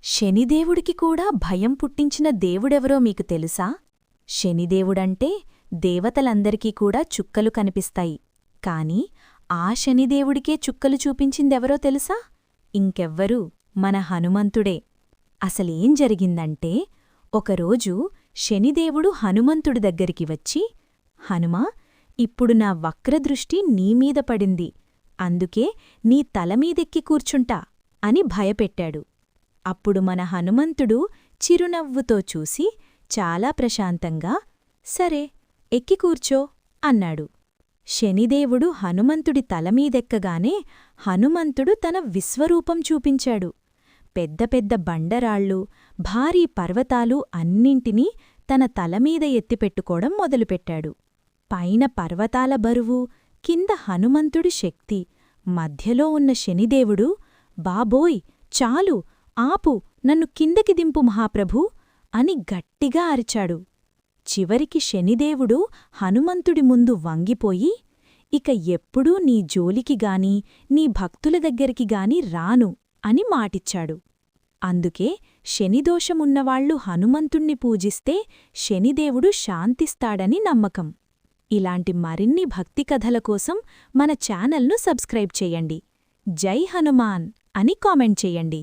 శనిదేవుడికి కూడా భయం పుట్టించిన దేవుడెవరో మీకు తెలుసా? శనిదేవుడంటే దేవతలందరికీ కూడా చుక్కలు కనిపిస్తాయి. కాని ఆ శనిదేవుడికే చుక్కలు చూపించిందెవరో తెలుసా? ఇంకెవ్వరు, మన హనుమంతుడే. అసలేం జరిగిందంటే, ఒకరోజు శనిదేవుడు హనుమంతుడి దగ్గరికి వచ్చి, హనుమా, ఇప్పుడు నా వక్రదృష్టి నీమీద పడింది, అందుకే నీ తలమీదెక్కి కూర్చుంటా అని భయపెట్టాడు. అప్పుడు మన హనుమంతుడు చిరునవ్వుతో చూసి చాలా ప్రశాంతంగా, సరే, ఎక్కి కూర్చో అన్నాడు. శనిదేవుడు హనుమంతుడి తలమీదెక్కగానే హనుమంతుడు తన విశ్వరూపం చూపించాడు. పెద్ద పెద్ద బండరాళ్ళు, భారీ పర్వతాలు అన్నింటినీ తన తలమీద ఎత్తిపెట్టుకోవడం మొదలుపెట్టాడు. పైన పర్వతాల బరువు, కింద హనుమంతుడి శక్తి, మధ్యలో ఉన్న శనిదేవుడు, బాబోయ్, చాలు, ఆపు, నన్ను కిందకి దింపు మహాప్రభూ అని గట్టిగా అరిచాడు. చివరికి శనిదేవుడు హనుమంతుడి ముందు వంగిపోయి, ఇక ఎప్పుడూ నీ జోలికిగాని నీ భక్తుల దగ్గరికిగాని రాను అని మాటిచ్చాడు. అందుకే శనిదోషమున్నవాళ్లు హనుమంతుణ్ణి పూజిస్తే శనిదేవుడు శాంతిస్తాడని నమ్మకం. ఇలాంటి మరిన్ని భక్తి కథల కోసం మన ఛానల్ను సబ్స్క్రైబ్ చెయ్యండి. జై హనుమాన్ అని కామెంట్ చెయ్యండి.